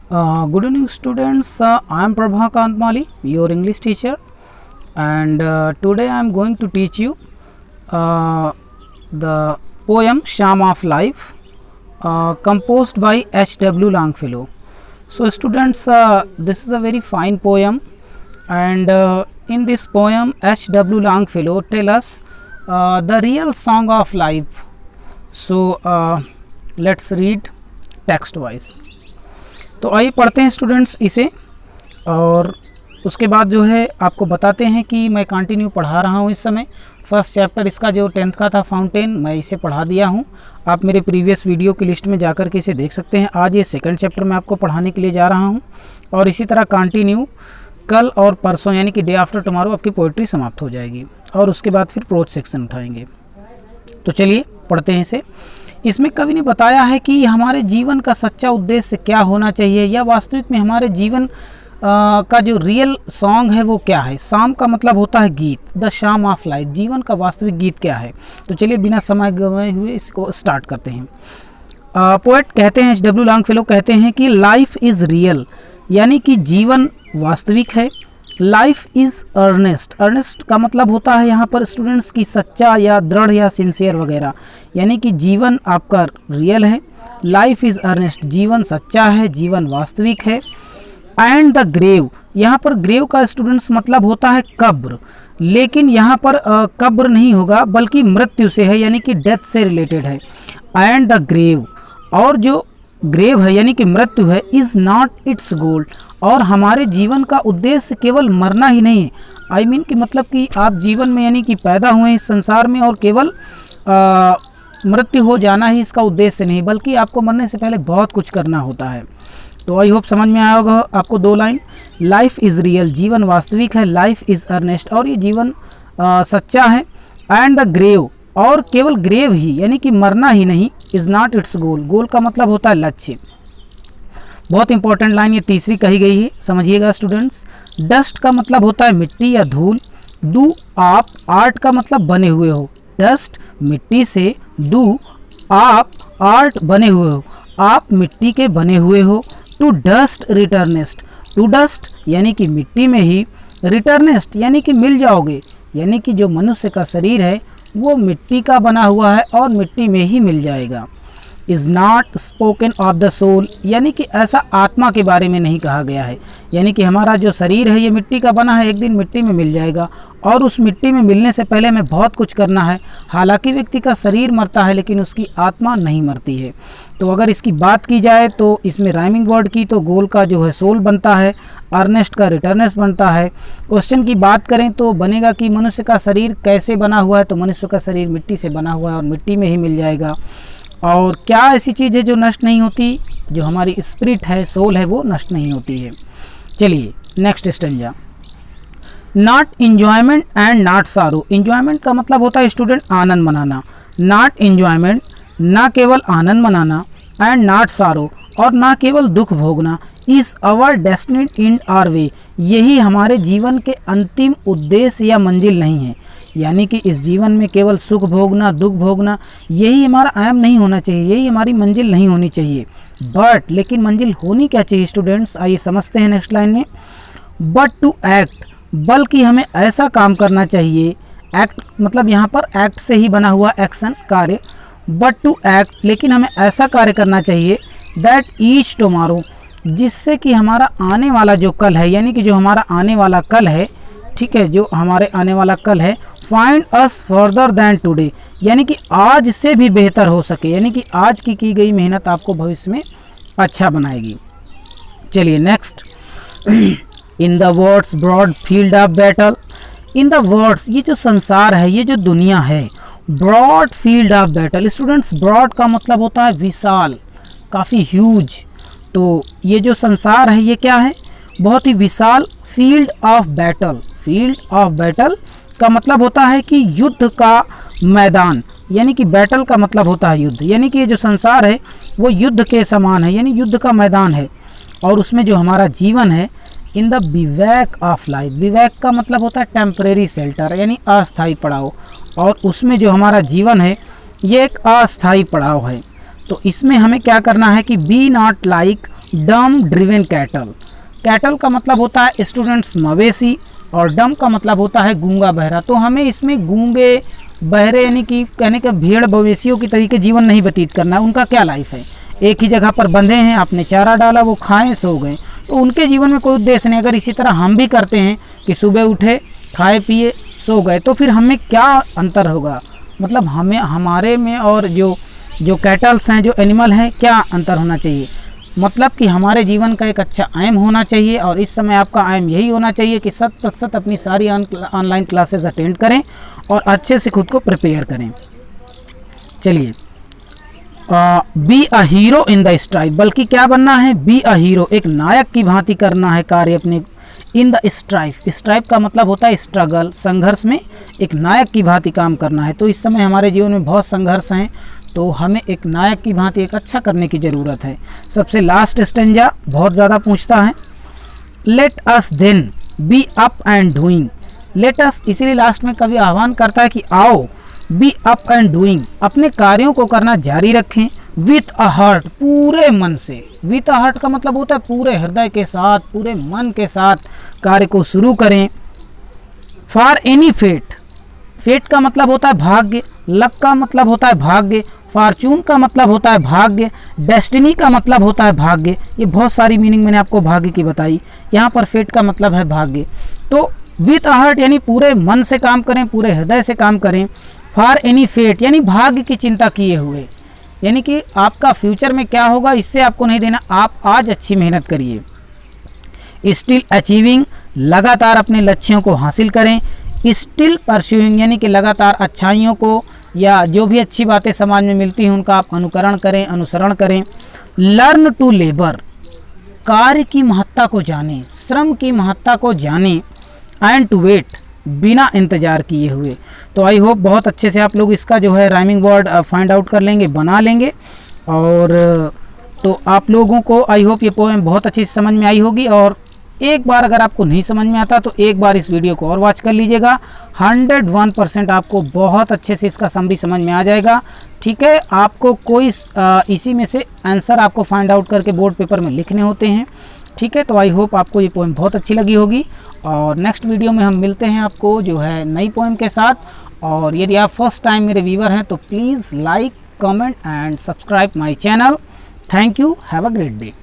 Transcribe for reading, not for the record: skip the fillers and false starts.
Good evening, students. I am Prabhakant Mali, your English teacher, and today I am going to teach you the poem Sham of Life, composed by H.W. Longfellow. So, students, this is a very fine poem, and in this poem, H.W. Longfellow tell us the real song of life. So, let's read text wise. तो आइए पढ़ते हैं students इसे, और उसके बाद जो है आपको बताते हैं कि मैं कंटिन्यू पढ़ा रहा हूँ इस समय। फर्स्ट चैप्टर इसका जो 10th का था फाउंटेन, मैं इसे पढ़ा दिया हूँ। आप मेरे प्रीवियस वीडियो की लिस्ट में जाकर के इसे देख सकते हैं। आज ये सेकंड चैप्टर मैं आपको पढ़ाने के लिए जा रहा हूँ, और इसी तरह कंटिन्यू कल और परसों यानी कि डे आफ्टर टुमारो आपकी पोइट्री समाप्त हो जाएगी, और उसके बाद फिर प्रोज सेक्शन उठाएंगे। तो चलिए पढ़ते हैं इसे। इसमें कवि ने बताया है कि हमारे जीवन का सच्चा उद्देश्य क्या होना चाहिए, या वास्तविक में हमारे जीवन का जो रियल सॉन्ग है वो क्या है। शाम का मतलब होता है गीत, द शाम ऑफ लाइफ, जीवन का वास्तविक गीत क्या है। तो चलिए बिना समय गंवाए हुए इसको स्टार्ट करते हैं। पोएट कहते हैं, H.W. लॉन्गफेलो कहते हैं कि लाइफ इज़ रियल, यानी कि जीवन वास्तविक है। लाइफ इज़ अर्नेस्ट, अर्नेस्ट का मतलब होता है यहाँ पर स्टूडेंट्स की सच्चा या दृढ़ या सिंसियर वगैरह, यानी कि जीवन आपका रियल है। लाइफ इज़ अर्नेस्ट, जीवन सच्चा है, जीवन वास्तविक है। एंड द ग्रेव, यहाँ पर ग्रेव का स्टूडेंट्स मतलब होता है कब्र, लेकिन यहाँ पर कब्र नहीं होगा बल्कि मृत्यु से है, यानी कि डेथ से रिलेटेड है। एंड द ग्रेव, और जो ग्रेव है यानी कि मृत्यु है, इज़ नॉट इट्स गोल, और हमारे जीवन का उद्देश्य केवल मरना ही नहीं है। आई मीन कि मतलब कि आप जीवन में यानी कि पैदा हुए इस संसार में और केवल मृत्यु हो जाना ही इसका उद्देश्य नहीं, बल्कि आपको मरने से पहले बहुत कुछ करना होता है। तो आई होप समझ में आया होगा आपको। दो लाइन, लाइफ इज़ रियल, जीवन वास्तविक है। लाइफ इज़ अर्नेस्ट, और ये जीवन सच्चा है। एंड द ग्रेव, और केवल ग्रेव ही यानी कि मरना ही नहीं, इज़ नॉट इट्स गोल, गोल का मतलब होता है लक्ष्य। बहुत इंपॉर्टेंट लाइन ये तीसरी कही गई है, समझिएगा स्टूडेंट्स। डस्ट का मतलब होता है मिट्टी या धूल। डू आप, आर्ट का मतलब बने हुए हो। डस्ट मिट्टी से, डू आप आर्ट बने हुए हो, आप मिट्टी के बने हुए हो। To dust returnest, to dust यानी कि मिट्टी में ही, रिटर्नेस्ट यानी कि मिल जाओगे, यानी कि जो मनुष्य का शरीर है वो मिट्टी का बना हुआ है और मिट्टी में ही मिल जाएगा। Is not spoken of the soul, यानी कि ऐसा आत्मा के बारे में नहीं कहा गया है, यानी कि हमारा जो शरीर है ये मिट्टी का बना है, एक दिन मिट्टी में मिल जाएगा, और उस मिट्टी में मिलने से पहले हमें बहुत कुछ करना है। हालांकि व्यक्ति का शरीर मरता है लेकिन उसकी आत्मा नहीं मरती है। तो अगर इसकी बात की जाए तो इसमें राइमिंग वर्ड की तो गोल का जो है सोल बनता है, अर्नेस्ट का रिटर्नेस्ट बनता है। क्वेश्चन की बात करें तो बनेगा कि मनुष्य का शरीर कैसे बना हुआ है, तो मनुष्य का शरीर मिट्टी से बना हुआ है और मिट्टी में ही मिल जाएगा। और क्या ऐसी चीज़ है जो नष्ट नहीं होती, जो हमारी स्पिरिट है, सोल है, वो नष्ट नहीं होती है। चलिए next stanza. Not enjoyment and not सारो, इंजॉयमेंट का मतलब होता है स्टूडेंट आनंद मनाना। नॉट इंजॉयमेंट, ना केवल आनंद मनाना, एंड नॉट सारो, और ना केवल दुख भोगना। Is our destiny in our way, यही हमारे जीवन के अंतिम उद्देश्य या मंजिल नहीं है, यानी कि इस जीवन में केवल सुख भोगना, दुख भोगना, यही हमारा एम नहीं होना चाहिए, यही हमारी मंजिल नहीं होनी चाहिए। बट लेकिन मंजिल होनी क्या चाहिए स्टूडेंट्स, आइए समझते हैं नेक्स्ट लाइन में। बट टू एक्ट, बल्कि हमें ऐसा काम करना चाहिए। एक्ट मतलब यहाँ पर एक्ट से ही बना हुआ एक्शन, कार्य। बट टू एक्ट, लेकिन हमें ऐसा कार्य करना चाहिए। दैट ईच टुमारो, जिससे कि हमारा आने वाला जो कल है, यानी कि जो हमारा आने वाला कल है, ठीक है, जो हमारे आने वाला कल है, find us further than today, यानी कि आज से भी बेहतर हो सके, यानी कि आज की गई मेहनत आपको भविष्य में अच्छा बनाएगी। चलिए next. In the words broad field of battle, in the words, ये जो संसार है, ये जो दुनिया है, broad field of battle, students broad का मतलब होता है विशाल, काफ़ी ह्यूज। तो ये जो संसार है ये क्या है, बहुत ही विशाल। Field of battle, field of battle का मतलब होता है कि युद्ध का मैदान, यानी कि बैटल का मतलब होता है युद्ध, यानी कि ये जो संसार है वो युद्ध के समान है, यानी युद्ध का मैदान है। और उसमें जो हमारा जीवन है, इन द बिवैक ऑफ लाइफ, बिवैक का मतलब होता है टेम्परेरी शेल्टर, यानी अस्थायी पड़ाव, और उसमें जो हमारा जीवन है ये एक अस्थायी पड़ाव है। तो इसमें हमें क्या करना है कि be not like dumb driven cattle. Cattle का मतलब होता है स्टूडेंट्स मवेशी, और डम का मतलब होता है गूंगा बहरा। तो हमें इसमें गूंगे बहरे यानी कि कहने के भेड़ मवेशियों की तरीके जीवन नहीं व्यतीत करना है। उनका क्या लाइफ है, एक ही जगह पर बंधे हैं, आपने चारा डाला, वो खाएं सो गए, तो उनके जीवन में कोई उद्देश्य नहीं। अगर इसी तरह हम भी करते हैं कि सुबह उठे, खाए पिए, सो गए, तो फिर हमें क्या अंतर होगा, मतलब हमें हमारे में और जो कैटल्स हैं, जो एनिमल हैं, क्या अंतर होना चाहिए, मतलब कि हमारे जीवन का एक अच्छा एम होना चाहिए। और इस समय आपका एम यही होना चाहिए कि 100% अपनी सारी ऑनलाइन क्लासेस अटेंड करें और अच्छे से खुद को प्रिपेयर करें। चलिए, be a hero in the strife, बल्कि क्या बनना है, बी अ हीरो, एक नायक की भांति करना है कार्य अपने। इन द स्ट्राइफ, स्ट्राइफ का मतलब होता है स्ट्रगल, संघर्ष में एक नायक की भांति काम करना है। तो इस समय हमारे जीवन में बहुत संघर्ष हैं, तो हमें एक नायक की भांति एक अच्छा करने की ज़रूरत है। सबसे लास्ट स्टेंजा बहुत ज़्यादा पूछता है, let us then be up and doing. Let us इसीलिए लास्ट में कभी आह्वान करता है कि आओ, बी अप एंड डूइंग, अपने कार्यों को करना जारी रखें, विथ अ हार्ट, पूरे मन से। विथ अ हार्ट का मतलब होता है पूरे हृदय के साथ, पूरे मन के साथ कार्य को शुरू करें। फॉर एनी फेट, फेट का मतलब होता है भाग्य, लक का मतलब होता है भाग्य, फॉर्चून का मतलब होता है भाग्य, डेस्टिनी का मतलब होता है भाग्य। ये बहुत सारी मीनिंग मैंने आपको भाग्य की बताई, यहाँ पर फेट का मतलब है भाग्य। तो विथ अ हार्ट यानी पूरे मन से काम करें, पूरे हृदय से काम करें। फॉर एनी फेट यानी भाग्य की चिंता किए हुए, यानी कि आपका फ्यूचर में क्या होगा इससे आपको नहीं देना, आप आज अच्छी मेहनत करिए। स्टिल अचीविंग, लगातार अपने लक्ष्यों को हासिल करें। स्टिल परस्यूइंग यानी कि लगातार अच्छाइयों को या जो भी अच्छी बातें समाज में मिलती हैं उनका आप अनुकरण करें, अनुसरण करें। लर्न टू लेबर, कार्य की महत्ता को जानें, श्रम की महत्ता को जानें। एंड टू वेट, बिना इंतजार किए हुए। तो आई होप बहुत अच्छे से आप लोग इसका जो है राइमिंग वर्ड फाइंड आउट कर लेंगे, बना लेंगे। और तो आप लोगों को आई होप ये पोएम बहुत अच्छी समझ में आई होगी। और एक बार अगर आपको नहीं समझ में आता तो एक बार इस वीडियो को और वॉच कर लीजिएगा, 101% आपको बहुत अच्छे से इसका समरी समझ में आ जाएगा। ठीक है, आपको कोई इसी में से आंसर आपको फाइंड आउट करके बोर्ड पेपर में लिखने होते हैं। ठीक है, तो आई होप आपको ये पोएम बहुत अच्छी लगी होगी। और नेक्स्ट वीडियो में हम मिलते हैं आपको जो है नई पोएम के साथ। और यदि आप फर्स्ट टाइम मेरे व्यूवर हैं तो please like, comment and subscribe my channel. Thank you, have a great day.